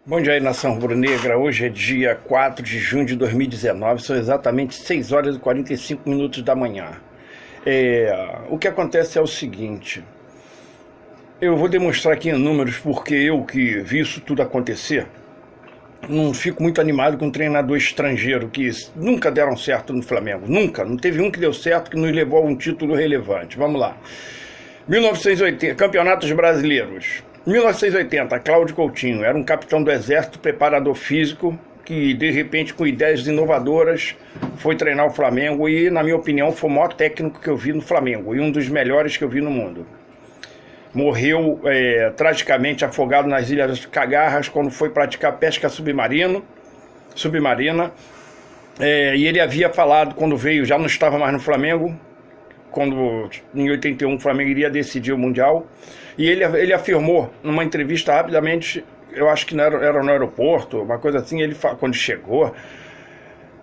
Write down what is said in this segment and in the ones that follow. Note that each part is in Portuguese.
Bom dia aí, nação rubro-negra. Hoje é dia 4 de junho de 2019, são exatamente 6 horas e 45 minutos da manhã. O que acontece é o seguinte, eu vou demonstrar aqui em números porque eu que vi isso tudo acontecer, não fico muito animado com um treinador estrangeiro que nunca deram certo no Flamengo, nunca, não teve um que deu certo que nos levou a um título relevante. Vamos lá. 1980, Campeonatos Brasileiros. 1980, Cláudio Coutinho era um capitão do Exército, preparador físico, que de repente com ideias inovadoras foi treinar o Flamengo e, na minha opinião, foi o maior técnico que eu vi no Flamengo e um dos melhores que eu vi no mundo. Morreu tragicamente afogado nas Ilhas Cagarras quando foi praticar pesca submarina, e ele havia falado quando veio, já não estava mais no Flamengo, quando em 81 o Flamengo iria decidir o Mundial, e ele afirmou numa entrevista rapidamente, eu acho que era no aeroporto, uma coisa assim, quando chegou,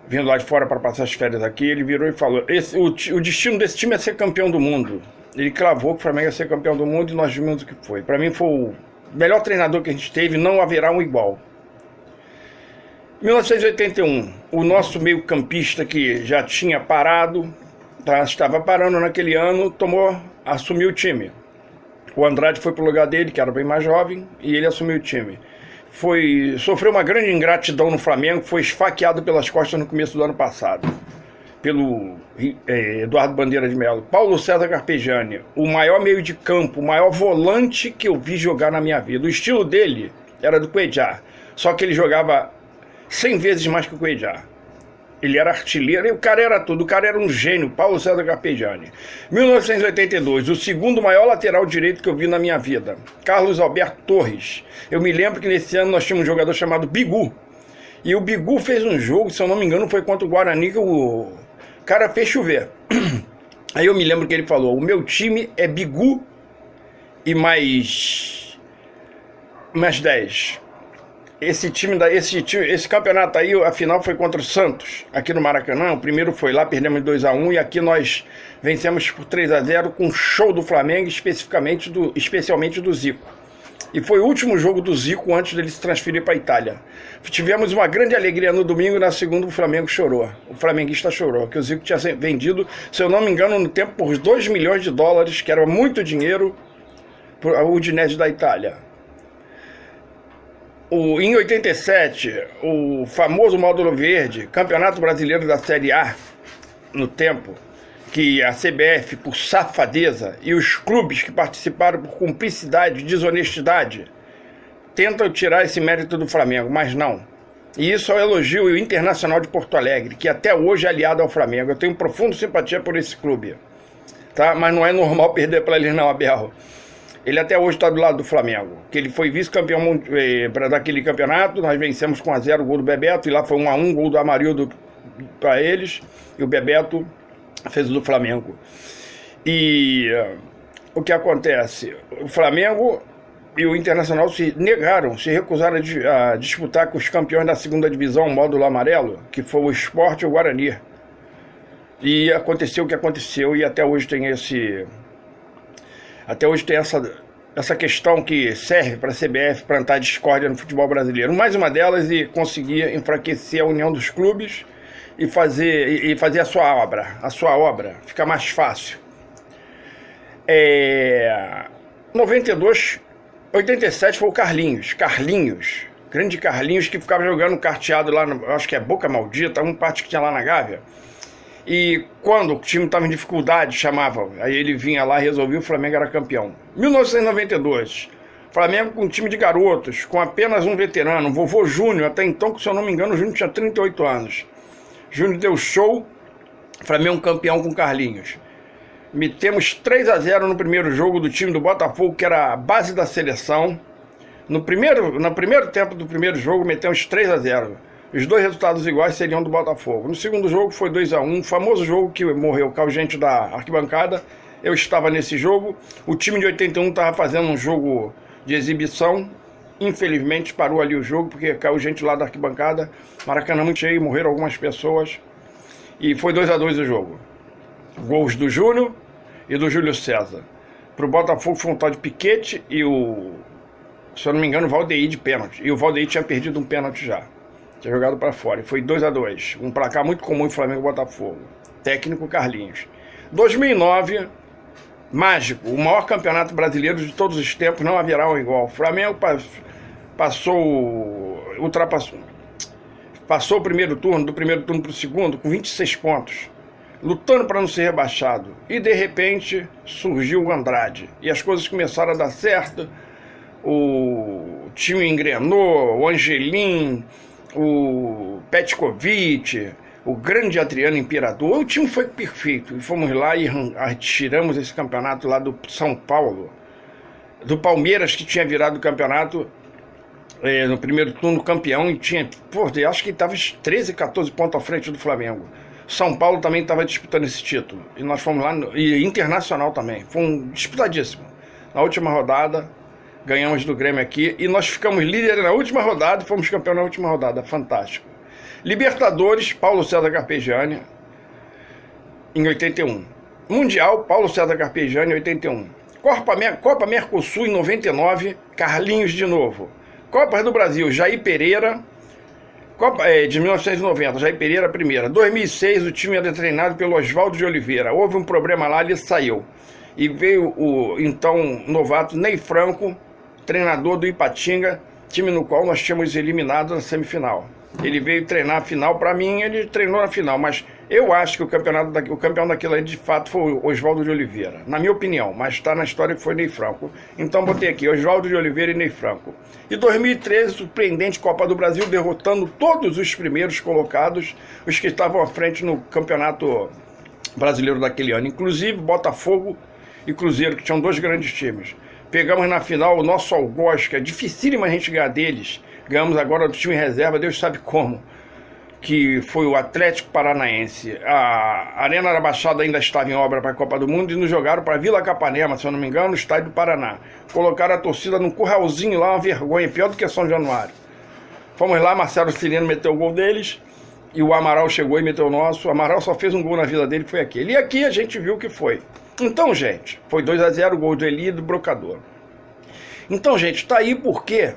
vindo lá de fora para passar as férias aqui, ele virou e falou, o destino desse time é ser campeão do mundo. Ele cravou que o Flamengo ia ser campeão do mundo e nós vimos o que foi. Para mim foi o melhor treinador que a gente teve, não haverá um igual. 1981, o nosso meio campista que já tinha parado, estava parando naquele ano, assumiu o time. O Andrade foi pro lugar dele, que era bem mais jovem, e ele assumiu o time. Sofreu uma grande ingratidão no Flamengo, foi esfaqueado pelas costas no começo do ano passado, pelo Eduardo Bandeira de Melo. Paulo César Carpegiani, o maior meio de campo, o maior volante que eu vi jogar na minha vida. O estilo dele era do Cuéllar, só que ele jogava 100 vezes mais que o Cuéllar. Ele era artilheiro e o cara era tudo, o cara era um gênio, Paulo César Carpegiani. 1982, o segundo maior lateral direito que eu vi na minha vida, Carlos Alberto Torres. Eu me lembro que nesse ano nós tínhamos um jogador chamado Bigu, e o Bigu fez um jogo, se eu não me engano foi contra o Guarani, que o cara fez chover. Aí eu me lembro que ele falou, o meu time é Bigu e mais 10. Esse campeonato aí, a final foi contra o Santos, aqui no Maracanã. O primeiro foi lá, perdemos 2-1, e aqui nós vencemos por 3-0 com um show do Flamengo, especialmente do Zico. E foi o último jogo do Zico antes dele se transferir para a Itália. Tivemos uma grande alegria no domingo e na segunda o Flamengo chorou. O flamenguista chorou, que o Zico tinha vendido, se eu não me engano, no tempo por $2 milhões, que era muito dinheiro, para o Udinese da Itália. Em 87, o famoso módulo verde, Campeonato Brasileiro da Série A, no tempo, que a CBF, por safadeza, e os clubes que participaram por cumplicidade e desonestidade, tentam tirar esse mérito do Flamengo, mas não. E isso é um elogio ao Internacional de Porto Alegre, que até hoje é aliado ao Flamengo. Eu tenho profunda simpatia por esse clube, tá? Mas não é normal perder para eles não, Abel. Ele até hoje está do lado do Flamengo, que ele foi vice-campeão daquele campeonato, nós vencemos com 1-0 o gol do Bebeto, e lá foi 1-1, gol do Amarildo para eles, e o Bebeto fez o do Flamengo. E o que acontece? O Flamengo e o Internacional se recusaram a disputar com os campeões da segunda divisão, módulo amarelo, que foi o Sport e o Guarani. E aconteceu o que aconteceu, e até hoje tem essa questão que serve para a CBF plantar discórdia no futebol brasileiro. Mais uma delas, e conseguir enfraquecer a união dos clubes e fazer a sua obra ficar mais fácil. 87 foi o Carlinhos, grande Carlinhos, que ficava jogando carteado lá, acho que é Boca Maldita, um parte que tinha lá na Gávea. E quando o time estava em dificuldade, chamava, aí ele vinha lá e resolvia, o Flamengo era campeão. 1992, Flamengo com um time de garotos, com apenas um veterano, vovô Júnior, até então, que se eu não me engano, o Júnior tinha 38 anos. Júnior deu show, Flamengo campeão com Carlinhos. Metemos 3-0 no primeiro jogo do time do Botafogo, que era a base da seleção. No primeiro tempo do primeiro jogo, metemos 3-0. Os dois resultados iguais seriam do Botafogo. No segundo jogo foi 2-1, famoso jogo que morreu com a gente da arquibancada. Eu estava nesse jogo. O time de 81 estava fazendo um jogo de exibição. Infelizmente parou ali o jogo, porque caiu gente lá da arquibancada. Maracanã muito cheio, morreram algumas pessoas. E foi 2-2 o jogo. Gols do Júnior e do Júlio César. Para o Botafogo foi um tal de Piquete e o se eu não me engano, o Valdeir de pênalti. E o Valdeir tinha perdido um pênalti já. Tinha jogado para fora. E foi 2-2. Um placar muito comum em Flamengo e Botafogo. Técnico Carlinhos. 2009, mágico. O maior campeonato brasileiro de todos os tempos. Não haverá um igual. O Flamengo passou o primeiro turno, do primeiro turno para o segundo, com 26 pontos. Lutando para não ser rebaixado. E de repente surgiu o Andrade. E as coisas começaram a dar certo. O time engrenou, o Angelim, o Petkovic, o grande Adriano Imperador. O time foi perfeito. E fomos lá e tiramos esse campeonato lá do São Paulo. Do Palmeiras, que tinha virado o campeonato no primeiro turno campeão. E tinha, acho que estava 13, 14 pontos à frente do Flamengo. São Paulo também estava disputando esse título. E nós fomos lá, e Internacional também. Foi um disputadíssimo. Na última rodada, ganhamos do Grêmio aqui. E nós ficamos líderes na última rodada e fomos campeão na última rodada. Fantástico. Libertadores, Paulo César Carpegiani, em 81. Mundial, Paulo César Carpegiani, em 81. Copa Mercosul, em 99, Carlinhos de novo. Copas do Brasil, Jair Pereira... Copa de 1990, Jair Pereira primeira. 2006, o time era treinado pelo Oswaldo de Oliveira. Houve um problema lá, ele saiu. E veio o então novato Ney Franco, treinador do Ipatinga, time no qual nós tínhamos eliminado na semifinal. Ele veio treinar a final, para mim ele treinou na final, mas eu acho que o campeão daquilo ali de fato foi o Oswaldo de Oliveira, na minha opinião, mas está na história que foi Ney Franco. Então botei aqui Oswaldo de Oliveira e Ney Franco. E 2013, surpreendente Copa do Brasil, derrotando todos os primeiros colocados, os que estavam à frente no campeonato brasileiro daquele ano, inclusive Botafogo e Cruzeiro, que tinham dois grandes times. Pegamos na final o nosso algoz, que é dificílimo a gente ganhar deles. Ganhamos agora do time reserva, Deus sabe como, que foi o Atlético Paranaense. A Arena da Baixada ainda estava em obra para a Copa do Mundo e nos jogaram para Vila Capanema, se eu não me engano, no estádio do Paraná. Colocaram a torcida num curralzinho lá, uma vergonha, pior do que São Januário. Fomos lá, Marcelo Cirino meteu o gol deles e o Amaral chegou e meteu o nosso. O Amaral só fez um gol na vida dele, que foi aquele. E aqui a gente viu o que foi. Então, gente, foi 2-0, o gol do Eli e do Brocador. Então, gente, tá aí porque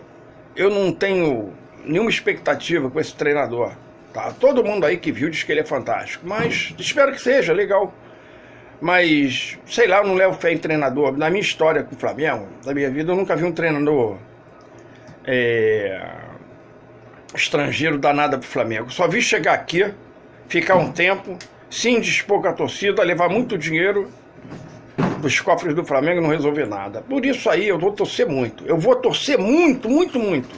eu não tenho nenhuma expectativa com esse treinador. Tá? Todo mundo aí que viu diz que ele é fantástico, mas espero que seja legal. Mas, sei lá, eu não levo fé em treinador. Na minha história com o Flamengo, na minha vida, eu nunca vi um treinador estrangeiro danado pro Flamengo. Só vi chegar aqui, ficar um tempo, se indispor com a torcida, levar muito dinheiro dos cofres do Flamengo e não resolver nada. Por isso aí eu vou torcer muito. Eu vou torcer muito, muito, muito.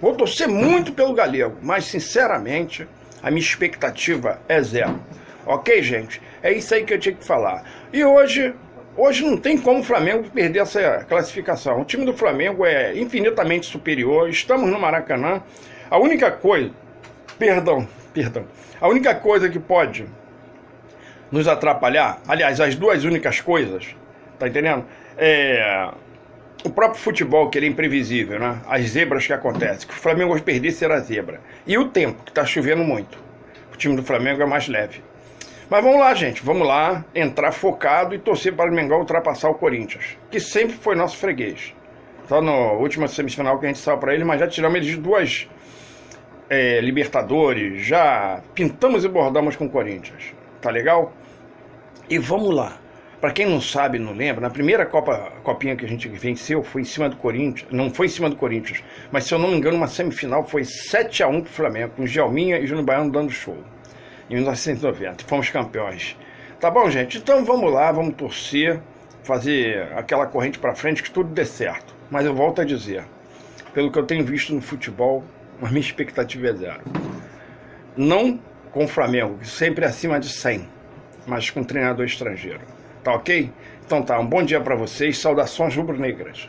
Vou torcer muito pelo Galego, mas sinceramente a minha expectativa é zero. Ok, gente? É isso aí que eu tinha que falar. E hoje não tem como o Flamengo perder essa classificação. O time do Flamengo é infinitamente superior. Estamos no Maracanã. A única coisa... Perdão. A única coisa que pode nos atrapalhar, aliás, as duas únicas coisas, tá entendendo? O próprio futebol, que ele é imprevisível, né? As zebras que acontecem. Que o Flamengo hoje perder será zebra. E o tempo, que tá chovendo muito. O time do Flamengo é mais leve. Mas vamos lá, gente. Vamos lá, entrar focado e torcer para o Mengão ultrapassar o Corinthians, que sempre foi nosso freguês. Só na última semifinal que a gente saiu para ele, mas já tiramos eles de duas Libertadores, já pintamos e bordamos com o Corinthians. Tá legal? E vamos lá. Para quem não sabe, não lembra, na primeira copinha que a gente venceu foi em cima do Corinthians. Não foi em cima do Corinthians, mas se eu não me engano, uma semifinal foi 7-1 pro Flamengo, com Djalminha e Júnior Baiano dando show. Em 1990. Fomos campeões. Tá bom, gente? Então vamos lá, vamos torcer, fazer aquela corrente para frente, que tudo dê certo. Mas eu volto a dizer, pelo que eu tenho visto no futebol, a minha expectativa é zero. Não com o Flamengo, que sempre é acima de 100, mas com um treinador estrangeiro. Tá ok? Então tá, um bom dia para vocês, saudações rubro-negras.